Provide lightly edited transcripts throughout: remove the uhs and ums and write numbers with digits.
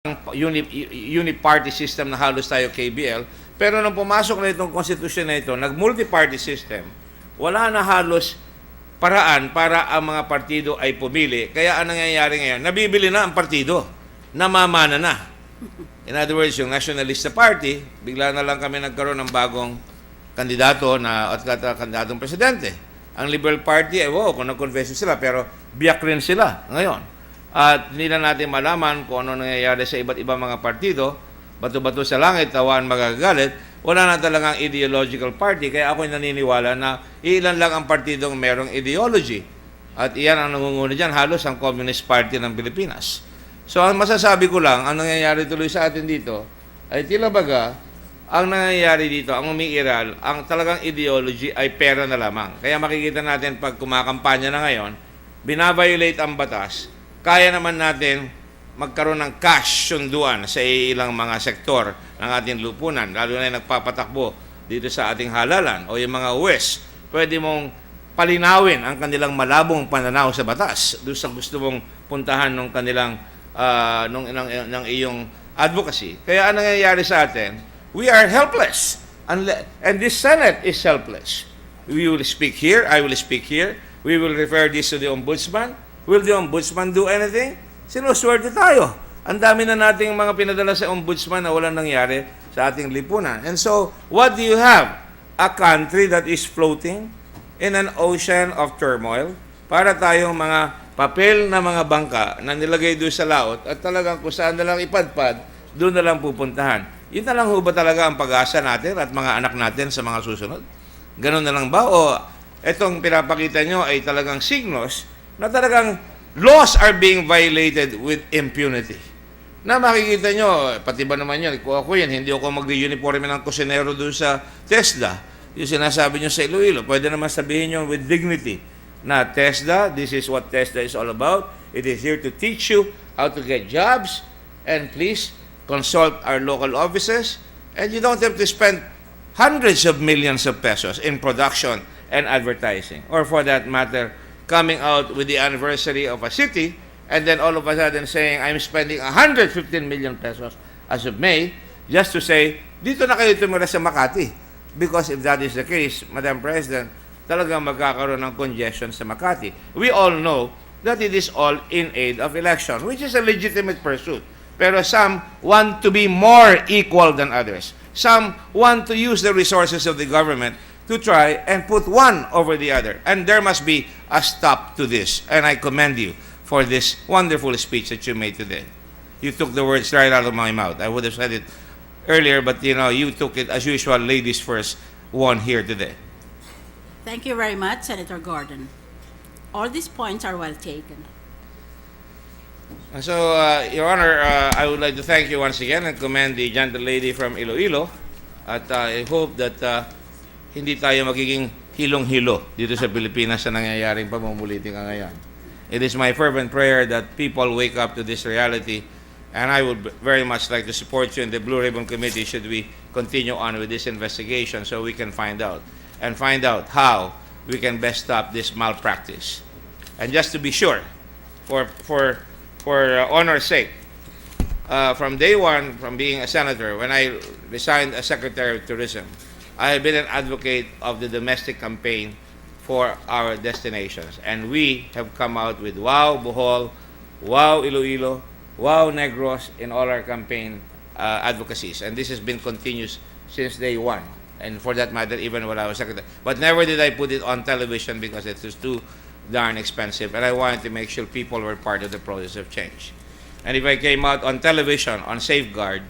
Uni-party system na halos tayo KBL. Pero nung pumasok na itong konstitusyon na ito, nag-multi-party system, wala na halos paraan para ang mga partido ay pumili. Kaya ang nangyayari ngayon, nabibili na ang partido, namamana na. In other words, yung Nationalista Party, bigla na lang kami nagkaroon ng bagong kandidato at kandidatong presidente. Ang Liberal Party, kung nag-confess sila, pero biyak rin sila ngayon. At hindi na natin malaman kung ano nangyayari sa iba't ibang mga partido. Bato-bato sa langit, tawaan magagalit. Wala na talagang ideological party. Kaya ako'y naniniwala na ilan lang ang partidong merong ideology. At iyan ang nangunguna dyan, halos ang Communist Party ng Pilipinas. So, ang masasabi ko lang, ang nangyayari tuloy sa atin dito, ay tila baga, ang nangyayari dito, ang umiiral, ang talagang ideology ay pera na lamang. Kaya makikita natin pag kumakampanya na ngayon, binaviolate ang batas, kaya naman natin magkaroon ng cash sunduan sa ilang mga sektor ng ating lupunan, lalo na yung nagpapatakbo dito sa ating halalan o yung mga West. Pwede mong palinawin ang kanilang malabong pananaw sa batas doon sa gusto mong puntahan ng kanilang ng iyong advocacy. Kaya ang nangyayari sa atin, we are helpless. And this Senate is helpless. We will speak here, I will speak here, we will refer this to the Ombudsman. Will the Ombudsman do anything? Sinuswerte tayo. Ang dami na nating mga pinadala sa Ombudsman na walang nangyari sa ating lipunan. And so, what do you have? A country that is floating in an ocean of turmoil para tayong mga papel na mga bangka na nilagay doon sa laot at talagang kung saan na lang ipadpad, doon na lang pupuntahan. Yun na lang ho ba talaga ang pag-asa natin at mga anak natin sa mga susunod? Ganun na lang ba? O itong pinapakita nyo ay talagang signos na talagang laws are being violated with impunity. Na makikita nyo, pati ba naman yan, kung ako yan, hindi ako mag-uniforme ng kusinero doon sa TESDA. Yung sinasabi nyo sa Iloilo, pwede naman sabihin nyo with dignity na TESDA, this is what TESDA is all about. It is here to teach you how to get jobs, and please consult our local offices, and you don't have to spend hundreds of millions of pesos in production and advertising, or for that matter, coming out with the anniversary of a city and then all of a sudden saying, I'm spending 115 million pesos as of May just to say, dito na kayo tumira sa Makati. Because if that is the case, Madam President, talagang magkakaroon ng congestion sa Makati. We all know that it is all in aid of election, which is a legitimate pursuit. Pero some want to be more equal than others. Some want to use the resources of the government to try and put one over the other. And there must be a stop to this. And I commend you for this wonderful speech that you made today. You took the words right out of my mouth. I would have said it earlier, but you took it as usual, ladies first, one here today. Thank you very much, Senator Gordon. All these points are well taken. So, Your Honor, I would like to thank you once again and commend the gentle lady from Iloilo. At I hope that hindi tayo magiging hilong-hilo dito sa Pilipinas sa nangyayaring pamumulitika ngayon. It is my fervent prayer that people wake up to this reality, and I would very much like to support you in the Blue Ribbon Committee should we continue on with this investigation so we can find out how we can best stop this malpractice. And just to be sure, for honor's sake, from day one, from being a senator, when I resigned as Secretary of Tourism, I have been an advocate of the domestic campaign for our destinations. And we have come out with Wow Bohol, Wow Iloilo, Wow Negros in all our campaign advocacies. And this has been continuous since day one. And for that matter, even when I was Secretary. But never did I put it on television because it was too darn expensive. And I wanted to make sure people were part of the process of change. And if I came out on television on Safeguard,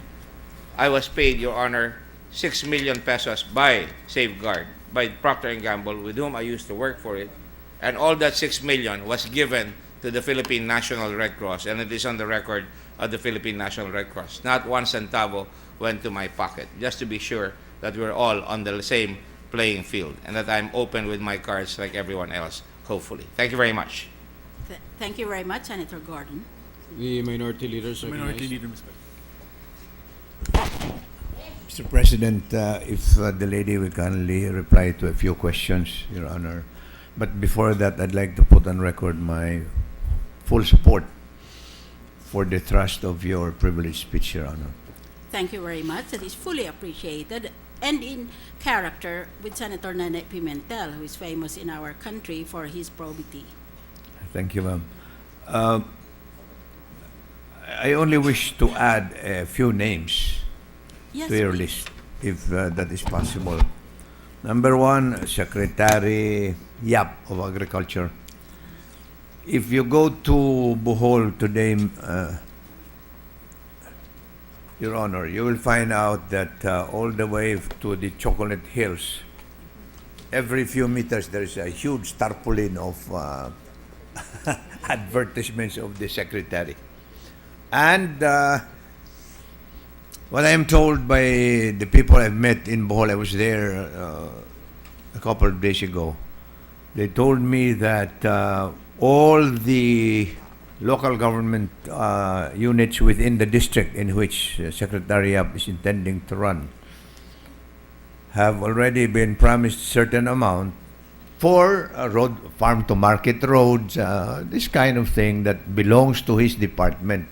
I was paid, Your Honor, 6 million pesos by Safeguard, by Procter & Gamble, with whom I used to work for it. And all that 6 million was given to the Philippine National Red Cross, and it is on the record of the Philippine National Red Cross. Not one centavo went to my pocket, just to be sure that we're all on the same playing field, and that I'm open with my cards like everyone else, hopefully. Thank you very much. Thank you very much, Senator Gordon. The Minority Leader, Minority Leader, Mr. Mr. President, if the lady will kindly reply to a few questions, Your Honor. But before that, I'd like to put on record my full support for the thrust of your privileged speech, Your Honor. Thank you very much. That is fully appreciated and in character with Senator Nene Pimentel, who is famous in our country for his probity. Thank you, ma'am. I only wish to add a few names Yes, to your please. list, if that is possible. Number one, Secretary Yap of Agriculture. If you go to Bohol today, Your Honor, you will find out that all the way to the Chocolate Hills, every few meters there is a huge tarpaulin of advertisements of the Secretary. And what I am told by the people I've met in Bohol, I was there a couple of days ago. They told me that all the local government units within the district in which Secretary Yap is intending to run have already been promised certain amount for road, farm to market roads, this kind of thing that belongs to his department.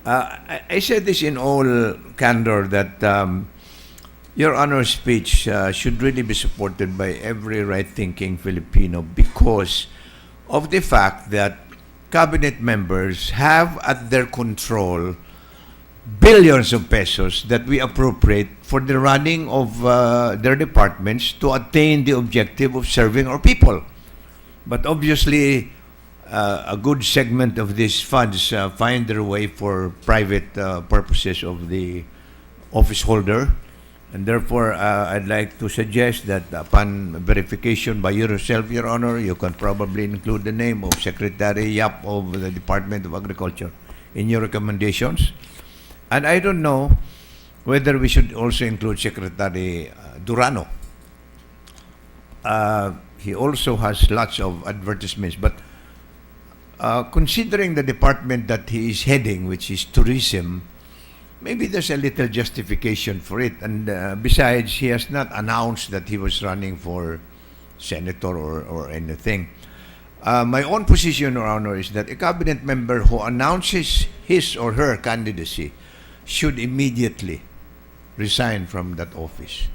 I said this in all candor that Your Honor's speech should really be supported by every right-thinking Filipino because of the fact that cabinet members have at their control billions of pesos that we appropriate for the running of their departments to attain the objective of serving our people. But obviously, a good segment of these funds find their way for private purposes of the office holder. And therefore, I'd like to suggest that upon verification by yourself, Your Honor, you can probably include the name of Secretary Yap of the Department of Agriculture in your recommendations. And I don't know whether we should also include Secretary Durano. He also has lots of advertisements, but considering the department that he is heading, which is tourism, maybe there's a little justification for it. And besides, he has not announced that he was running for senator or anything. My own position, Your Honor, is that a cabinet member who announces his or her candidacy should immediately resign from that office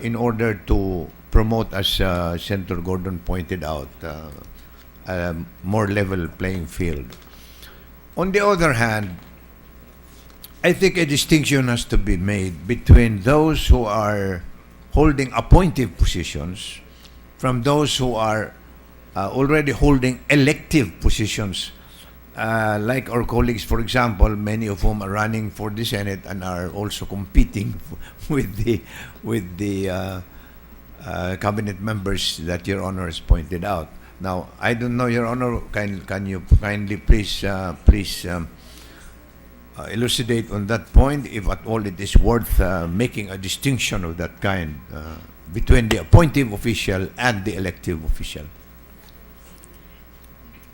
in order to promote, as Senator Gordon pointed out, a more level playing field. On the other hand, I think a distinction has to be made between those who are holding appointive positions from those who are already holding elective positions, like our colleagues, for example, many of whom are running for the Senate and are also competing with the cabinet members that Your Honor has pointed out. Now, I don't know, Your Honor, can you kindly please elucidate on that point, if at all it is worth making a distinction of that kind between the appointive official and the elective official?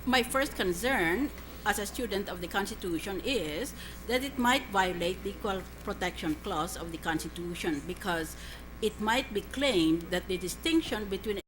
My first concern as a student of the Constitution is that it might violate the Equal Protection Clause of the Constitution because it might be claimed that the distinction between